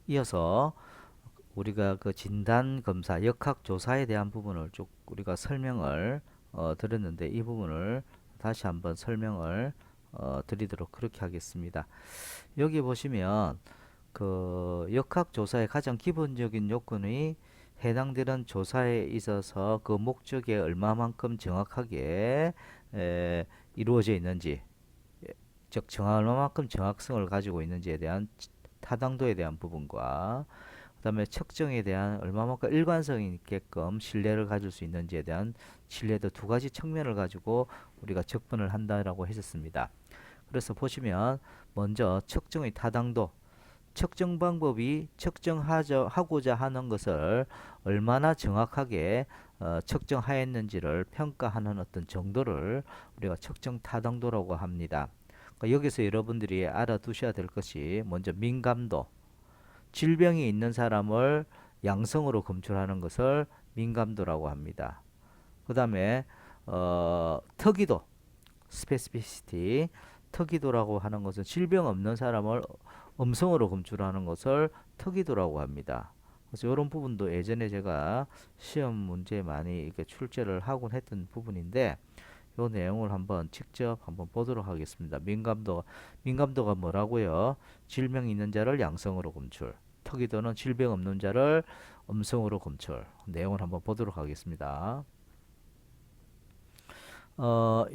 이어서 우리가 그 진단 검사, 역학 조사에 대한 부분을 쭉 우리가 설명을 드렸는데 이 부분을 다시 한번 설명을 드리도록 그렇게 하겠습니다. 여기 보시면 그 역학 조사의 가장 기본적인 요건이 해당되는 조사에 있어서 그 목적에 얼마만큼 정확하게 이루어져 있는지, 즉 얼마만큼 정확성을 가지고 있는지에 대한 타당도에 대한 부분과 그다음에 측정에 대한 얼마만큼 일관성이 있게끔 신뢰를 가질 수 있는지에 대한 신뢰도 두 가지 측면을 가지고 우리가 접근을 한다라고 했었습니다. 그래서 보시면 먼저 측정의 타당도, 측정 방법이 측정하고자 하는 것을 얼마나 정확하게 측정하였는지를 평가하는 어떤 정도를 우리가 측정 타당도라고 합니다. 그러니까 여기서 여러분들이 알아두셔야 될 것이 먼저 민감도, 질병이 있는 사람을 양성으로 검출하는 것을 민감도라고 합니다. 그 다음에 특이도, 스페시피시티, 특이도라고 하는 것은 질병 없는 사람을 음성으로 검출하는 것을 특이도라고 합니다. 그래서 이런 부분도 예전에 제가 시험 문제에 많이 이렇게 출제를 하곤 했던 부분인데 이 내용을 한번 직접 한번 보도록 하겠습니다. 민감도가 뭐라고요? 질병 있는 자를 양성으로 검출. 특이도는 질병 없는 자를 음성으로 검출. 내용을 한번 보도록 하겠습니다.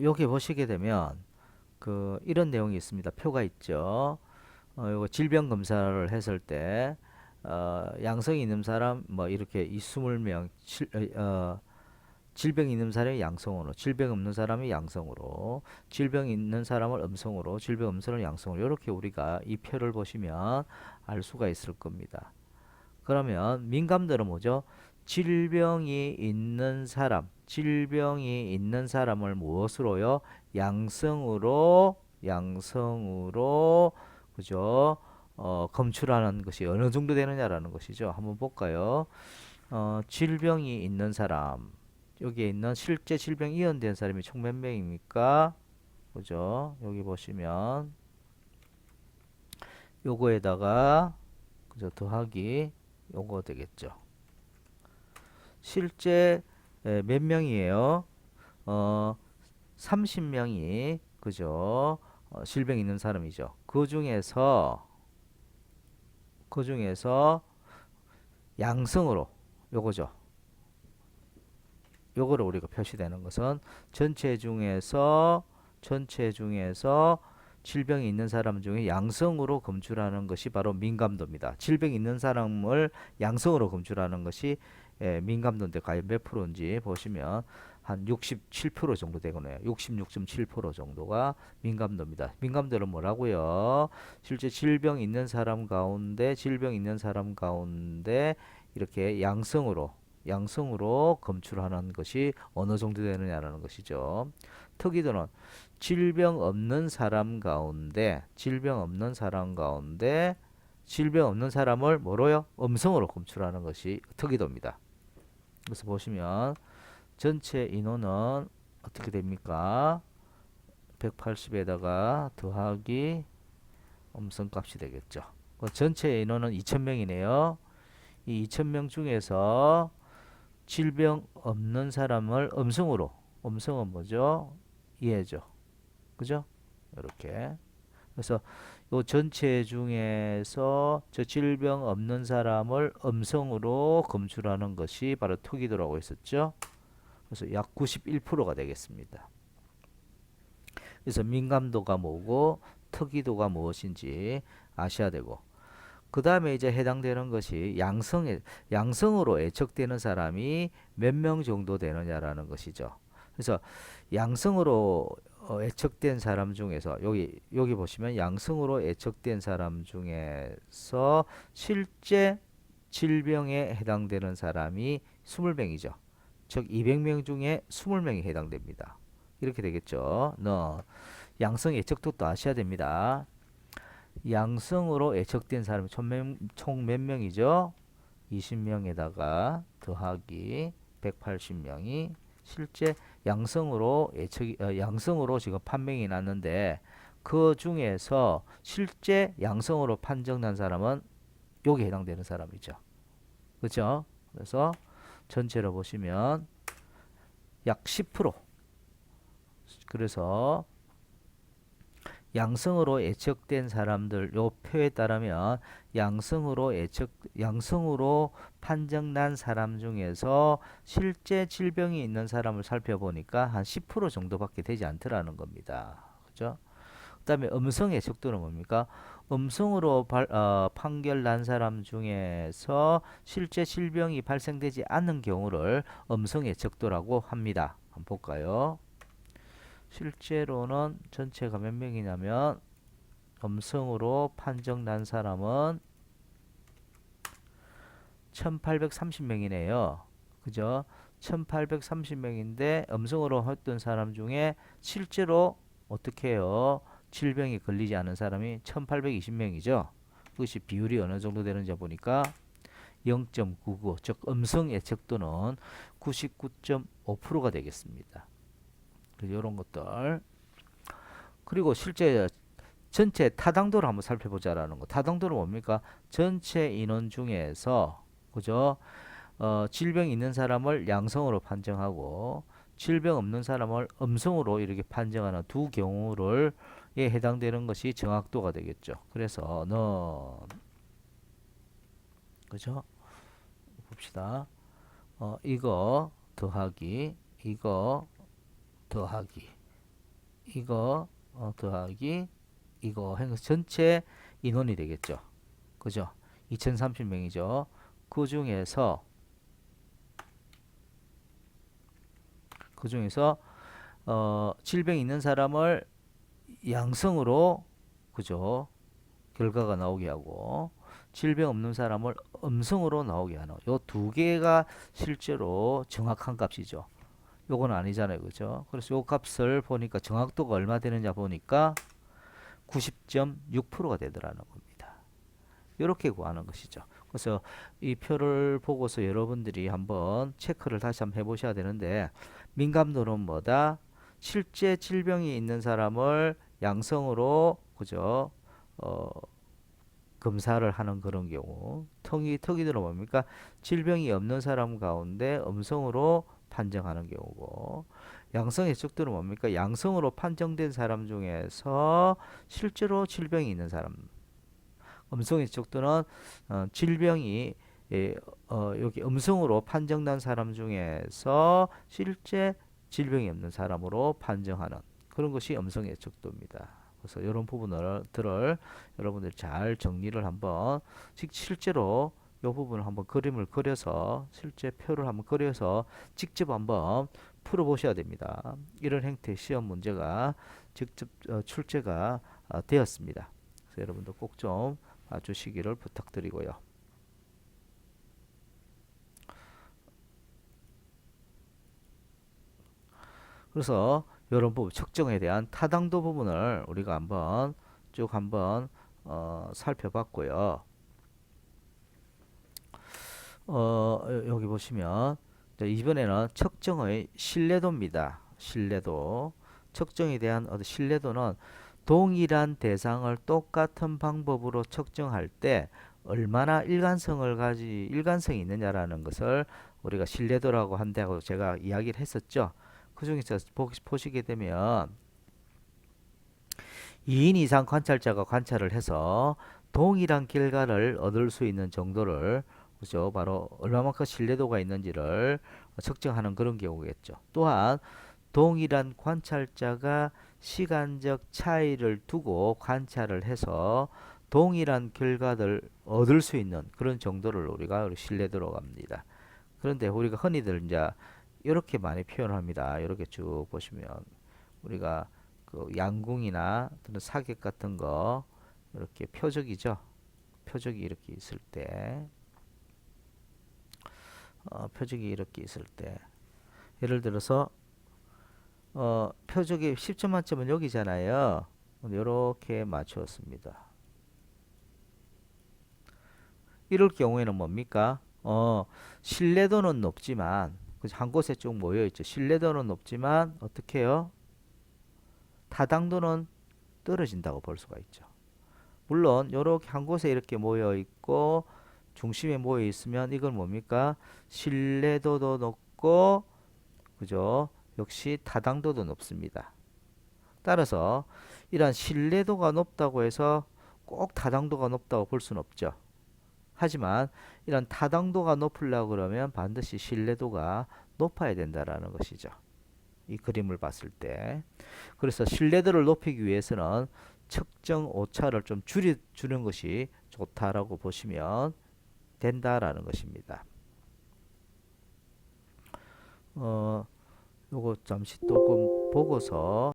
여기 보시게 되면 그 이런 내용이 있습니다. 표가 있죠. 요거 질병 검사를 했을 때 양성이 있는 사람 뭐 이렇게 이 20명 질병 있는 사람이 양성으로, 질병 없는 사람이 양성으로, 질병 있는 사람을 음성으로, 질병 없는 사람을 양성으로 이렇게 우리가 이 표를 보시면 알 수가 있을 겁니다. 그러면 민감도는 뭐죠? 질병이 있는 사람을 무엇으로요? 양성으로, 그죠? 검출하는 것이 어느 정도 되느냐라는 것이죠. 한번 볼까요? 질병이 있는 사람, 여기에 있는 실제 질병 이완된 사람이 총 몇 명입니까? 그죠? 여기 보시면 요거에다가 그죠? 더하기 요거 되겠죠. 실제 몇 명이에요? 어, 30명이 그죠? 질병 있는 사람이죠. 그 중에서 양성으로 요거죠. 요거를 우리가 표시되는 것은 전체 중에서 질병이 있는 사람 중에 양성으로 검출하는 것이 바로 민감도입니다. 질병이 있는 사람을 양성으로 검출하는 것이 민감도인데 과연 몇 프로인지 보시면 한 67% 정도 되거든요. 66.7% 정도가 민감도입니다. 민감도는 뭐라고요? 실제 질병 있는 사람 가운데 이렇게 양성으로 검출하는 것이 어느 정도 되느냐라는 것이죠. 특이도는 질병 없는 사람을 뭐로요? 음성으로 검출하는 것이 특이도입니다. 그래서 보시면 전체 인원은 어떻게 됩니까? 180에다가 더하기 음성값이 되겠죠. 전체 인원은 2000명이네요. 이 2000명 중에서 질병 없는 사람을 음성은 뭐죠? 이해죠. 그죠? 이렇게. 그래서 요 전체 중에서 저 질병 없는 사람을 음성으로 검출하는 것이 바로 특이도라고 했었죠. 그래서 약 91%가 되겠습니다. 그래서 민감도가 뭐고 특이도가 무엇인지 아셔야 되고 그 다음에 이제 해당되는 것이 양성으로 애척되는 사람이 몇 명 정도 되느냐라는 것이죠. 그래서 양성으로 애척된 사람 중에서 여기 보시면 양성으로 애척된 사람 중에서 실제 질병에 해당되는 사람이 20명이죠. 즉 200명 중에 20명이 해당됩니다. 이렇게 되겠죠. 양성 애척도도 아셔야 됩니다. 양성으로 애척된 사람이 총 몇 명이죠? 20명에다가 더하기 180명이 실제 양성으로 지금 판명이 났는데 그 중에서 실제 양성으로 판정난 사람은 여기에 해당되는 사람이죠. 그죠? 그래서 전체로 보시면 약 10%. 그래서 양성으로 예측된 사람들 요 표에 따르면 양성으로 판정난 사람 중에서 실제 질병이 있는 사람을 살펴보니까 한 10% 정도밖에 되지 않더라는 겁니다. 그죠? 그다음에 음성 예측도는 뭡니까? 음성으로 판결 난 사람 중에서 실제 질병이 발생되지 않는 경우를 음성 예측도라고 합니다. 한번 볼까요? 실제로는 전체가 몇 명이냐면 음성으로 판정 난 사람은 1830명이네요. 그죠? 1830명인데 음성으로 했던 사람 중에 실제로 어떻게 해요? 질병이 걸리지 않은 사람이 1820명이죠. 그것이 비율이 어느 정도 되는지 보니까 0.99, 즉 음성 예측도는 99.5%가 되겠습니다. 이런 것들. 그리고 실제 전체 타당도를 한번 살펴보자라는 거. 타당도는 뭡니까? 전체 인원 중에서 그죠? 질병 있는 사람을 양성으로 판정하고 질병 없는 사람을 음성으로 이렇게 판정하는 두 경우를 에 해당되는 것이 정확도가 되겠죠. 그래서 그죠? 봅시다. 이거 더하기 이거 더하기 이거 더하기 이거 해서 전체 인원이 되겠죠. 그죠? 2030명이죠. 그 중에서 질병 있는 사람을 양성으로 그죠? 결과가 나오게 하고 질병 없는 사람을 음성으로 나오게 하는 요 두 개가 실제로 정확한 값이죠. 요건 아니잖아요. 그죠? 그래서 요 값을 보니까 정확도가 얼마 되느냐 보니까 90.6%가 되더라는 겁니다. 이렇게 구하는 것이죠. 그래서 이 표를 보고서 여러분들이 한번 체크를 다시 한번 해보셔야 되는데 민감도는 뭐다? 실제 질병이 있는 사람을 양성으로 그죠? 어, 검사를 하는 그런 경우 특이도는 뭡니까? 질병이 없는 사람 가운데 음성으로 판정하는 경우고 양성 예측도는 뭡니까? 양성으로 판정된 사람 중에서 실제로 질병이 있는 사람 음성 예측도는 질병이 여기 음성으로 판정난 사람 중에서 실제 질병이 없는 사람으로 판정하는 그런 것이 음성 예측도입니다. 그래서 이런 부분들을 여러분들이 잘 정리를 한번 실제로 이 부분을 한번 그림을 그려서 실제 표를 한번 그려서 직접 한번 풀어 보셔야 됩니다. 이런 형태의 시험 문제가 직접 출제가 되었습니다. 그래서 여러분도 꼭 좀 봐주시기를 부탁드리고요. 그래서 이런 부분 측정에 대한 타당도 부분을 우리가 한번 살펴봤고요. 여기 보시면 이번에는 측정의 신뢰도입니다. 신뢰도. 측정에 대한 신뢰도는 동일한 대상을 똑같은 방법으로 측정할 때 얼마나 일관성이 있느냐라는 것을 우리가 신뢰도라고 한다고 제가 이야기를 했었죠. 그 중에서 보시게 되면 2인 이상 관찰자가 관찰을 해서 동일한 결과를 얻을 수 있는 정도를 그죠? 바로 얼마만큼 신뢰도가 있는지를 측정하는 그런 경우겠죠. 또한 동일한 관찰자가 시간적 차이를 두고 관찰을 해서 동일한 결과를 얻을 수 있는 그런 정도를 우리가 신뢰도라고 합니다. 그런데 우리가 흔히들 이제 이렇게 많이 표현합니다. 이렇게 쭉 보시면 우리가 그 양궁이나 또는 사격 같은 거 이렇게 표적이죠. 표적이 이렇게 있을 때 표적이 이렇게 있을 때 예를 들어서 표적이 10점 만점은 여기잖아요. 이렇게 맞추었습니다. 이럴 경우에는 뭡니까? 신뢰도는 높지만 한 곳에 쭉 모여 있죠. 신뢰도는 높지만 어떻게 해요? 타당도는 떨어진다고 볼 수가 있죠. 물론 요렇게 한 곳에 이렇게 모여 있고 중심에 모여 있으면 이건 뭡니까? 신뢰도도 높고 그죠? 역시 타당도도 높습니다. 따라서 이러한 신뢰도가 높다고 해서 꼭 타당도가 높다고 볼 수는 없죠. 하지만 이런 타당도가 높으려고 그러면 반드시 신뢰도가 높아야 된다라는 것이죠. 이 그림을 봤을 때. 그래서 신뢰도를 높이기 위해서는 측정 오차를 좀 줄여주는 것이 좋다라고 보시면 된다라는 것입니다. 요거 잠시 조금 보고서